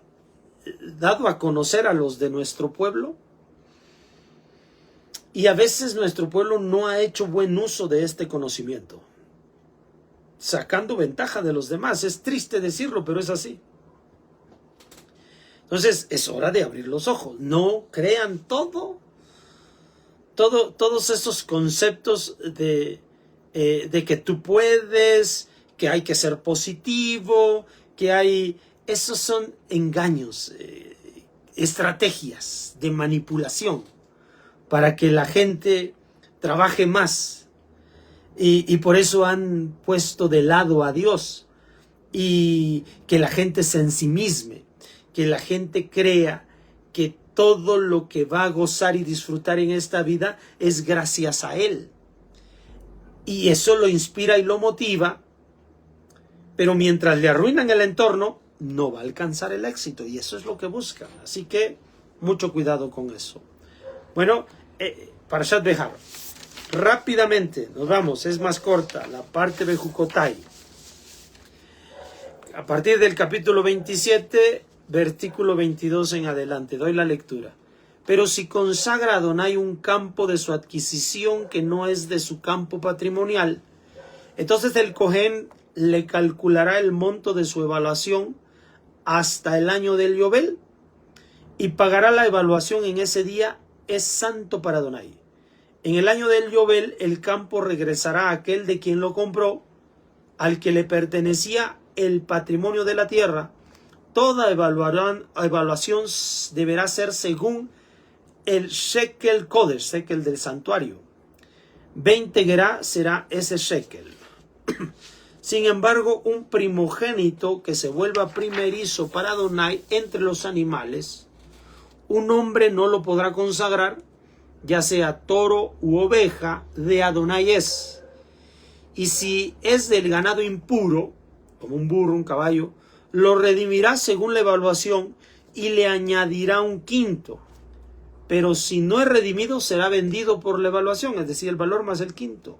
dado a conocer a los de nuestro pueblo, y a veces nuestro pueblo no ha hecho buen uso de este conocimiento, sacando ventaja de los demás. Es triste decirlo, pero es así. Entonces es hora de abrir los ojos. No crean todos esos conceptos de que tú puedes, que hay que ser positivo, esos son engaños, estrategias de manipulación para que la gente trabaje más, y por eso han puesto de lado a Dios, y que la gente se ensimisme, que la gente crea que todo lo que va a gozar y disfrutar en esta vida es gracias a Él, y eso lo inspira y lo motiva, pero mientras le arruinan el entorno, no va a alcanzar el éxito, y eso es lo que buscan. Así que mucho cuidado con eso. Bueno, Parashat Behar. Rápidamente, nos vamos, es más corta, la parte de Jukotai. A partir del capítulo 27, versículo 22 en adelante, doy la lectura. Pero si consagra a Adonai un campo de su adquisición que no es de su campo patrimonial, entonces el Cohen le calculará el monto de su evaluación hasta el año del Yobel, y pagará la evaluación en ese día. Es santo para Adonai. En el año del Yobel, el campo regresará a aquel de quien lo compró, al que le pertenecía el patrimonio de la tierra. Toda evaluación deberá ser según el shekel kodesh, shekel del santuario. 20 gerá será ese shekel. Sin embargo, un primogénito que se vuelva primerizo para Adonai entre los animales, un hombre no lo podrá consagrar, ya sea toro u oveja, de Adonai es. Y si es del ganado impuro, como un burro, un caballo, lo redimirá según la evaluación y le añadirá un quinto. Pero si no es redimido, será vendido por la evaluación, es decir, el valor más el quinto.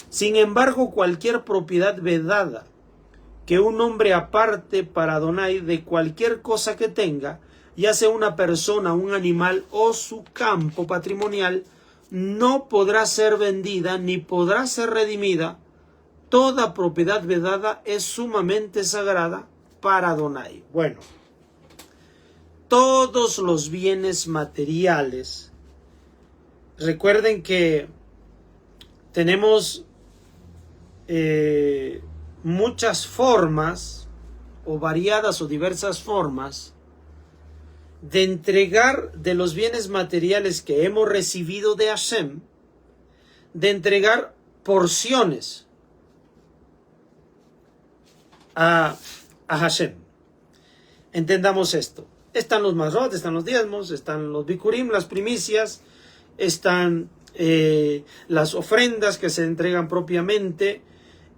Sin embargo, cualquier propiedad vedada que un hombre aparte para Adonai de cualquier cosa que tenga, ya sea una persona, un animal o su campo patrimonial, no podrá ser vendida ni podrá ser redimida. Toda propiedad vedada es sumamente sagrada para Adonai. Bueno, todos los bienes materiales, recuerden que tenemos muchas formas o variadas o diversas formas de entregar de los bienes materiales que hemos recibido de Hashem, de entregar porciones a Hashem. Entendamos esto. Están los mazot, están los diezmos, están los bikurim, las primicias, están las ofrendas que se entregan propiamente,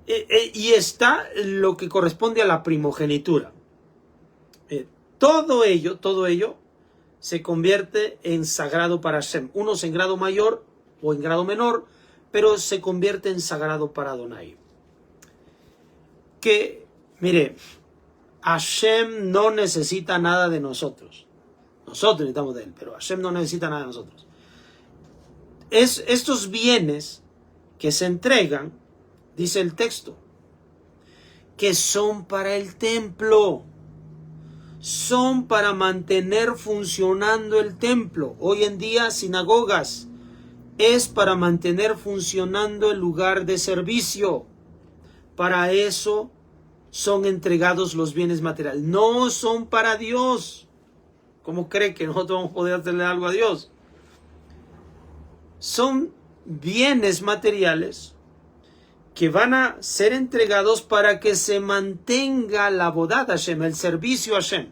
y está lo que corresponde a la primogenitura. Todo ello se convierte en sagrado para Hashem. Unos en grado mayor o en grado menor, pero se convierte en sagrado para Adonai. Que, mire, Hashem no necesita nada de nosotros. Nosotros necesitamos de él, pero Hashem no necesita nada de nosotros. Estos bienes que se entregan, dice el texto, que son para el templo. Son para mantener funcionando el templo. Hoy en día, sinagogas, es para mantener funcionando el lugar de servicio. Para eso son entregados los bienes materiales. No son para Dios. ¿Cómo cree que nosotros vamos a poder hacerle algo a Dios? Son bienes materiales que van a ser entregados para que se mantenga la avodat Hashem, el servicio a Hashem.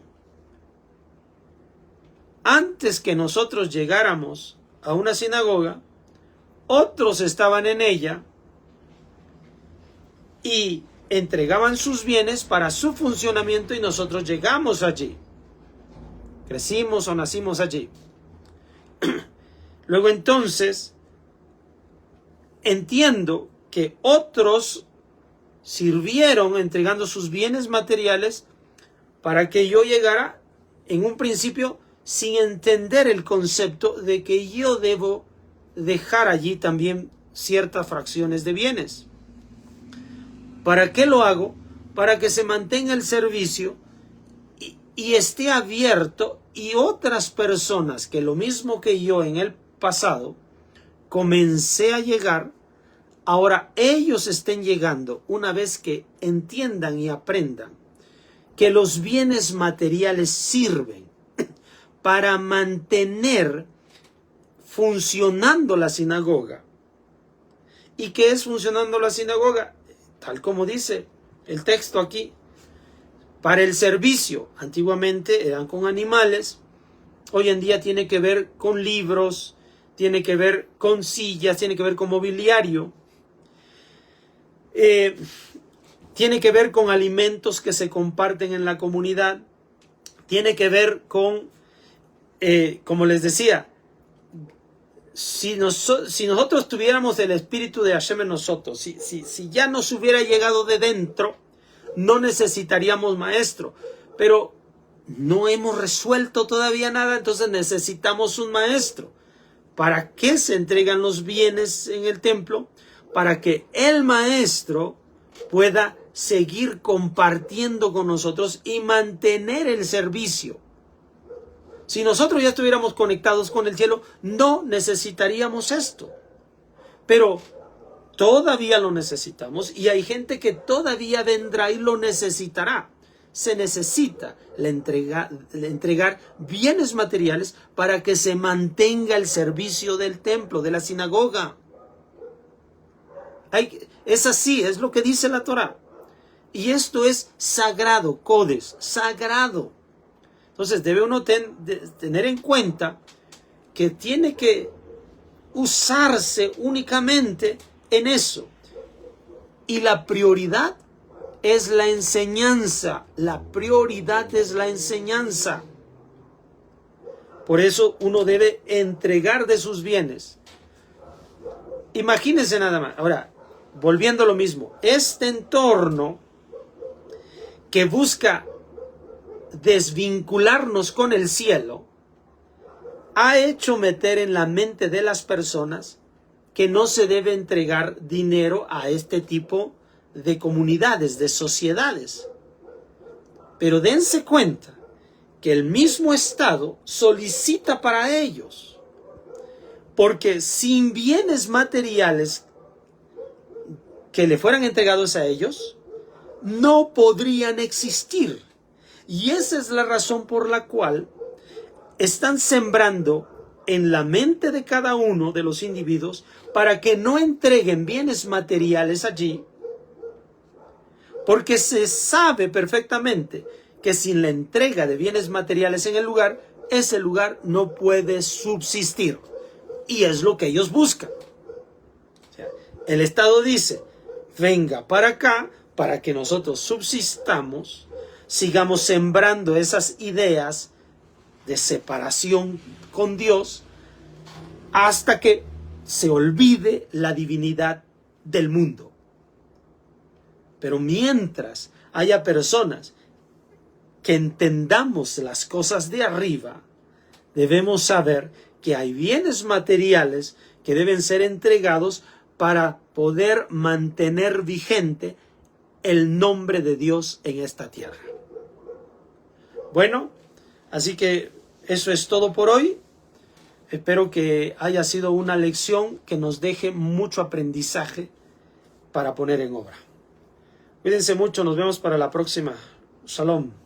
Antes que nosotros llegáramos a una sinagoga, otros estaban en ella y entregaban sus bienes para su funcionamiento, y nosotros llegamos allí. Crecimos o nacimos allí. Luego entonces, entiendo que otros sirvieron entregando sus bienes materiales para que yo llegara en un principio sin entender el concepto de que yo debo dejar allí también ciertas fracciones de bienes. ¿Para qué lo hago? Para que se mantenga el servicio y esté abierto, y otras personas que lo mismo que yo en el pasado comencé a llegar, ahora ellos estén llegando una vez que entiendan y aprendan que los bienes materiales sirven para mantener funcionando la sinagoga. ¿Y qué es funcionando la sinagoga? Tal como dice el texto aquí, para el servicio. Antiguamente eran con animales, hoy en día tiene que ver con libros, tiene que ver con sillas, tiene que ver con mobiliario, tiene que ver con alimentos que se comparten en la comunidad, tiene que ver con, como les decía, si nosotros tuviéramos el espíritu de Hashem en nosotros, si ya nos hubiera llegado de dentro, no necesitaríamos maestro, pero no hemos resuelto todavía nada, entonces necesitamos un maestro. ¿Para qué se entregan los bienes en el templo? Para que el maestro pueda seguir compartiendo con nosotros y mantener el servicio. Si nosotros ya estuviéramos conectados con el cielo, no necesitaríamos esto. Pero todavía lo necesitamos, y hay gente que todavía vendrá y lo necesitará. Se necesita entregar bienes materiales para que se mantenga el servicio del templo, de la sinagoga. Es así, es lo que dice la Torá. Y esto es sagrado, codes, sagrado. Entonces debe uno tener en cuenta que tiene que usarse únicamente en eso. Y la prioridad es la enseñanza. La prioridad es la enseñanza. Por eso uno debe entregar de sus bienes. Imagínense nada más. Ahora, volviendo a lo mismo. Este entorno que busca desvincularnos con el cielo ha hecho meter en la mente de las personas que no se debe entregar dinero a este tipo de comunidades, de sociedades. Pero dense cuenta que el mismo Estado solicita para ellos, porque sin bienes materiales que le fueran entregados a ellos, no podrían existir. Y esa es la razón por la cual están sembrando en la mente de cada uno de los individuos para que no entreguen bienes materiales allí, porque se sabe perfectamente que sin la entrega de bienes materiales en el lugar, ese lugar no puede subsistir. Y es lo que ellos buscan. O sea, el Estado dice, venga para acá para que nosotros subsistamos, sigamos sembrando esas ideas de separación con Dios hasta que se olvide la divinidad del mundo. Pero mientras haya personas que entendamos las cosas de arriba, debemos saber que hay bienes materiales que deben ser entregados para poder mantener vigente el nombre de Dios en esta tierra. Bueno, así que eso es todo por hoy. Espero que haya sido una lección que nos deje mucho aprendizaje para poner en obra. Cuídense mucho, nos vemos para la próxima. Shalom.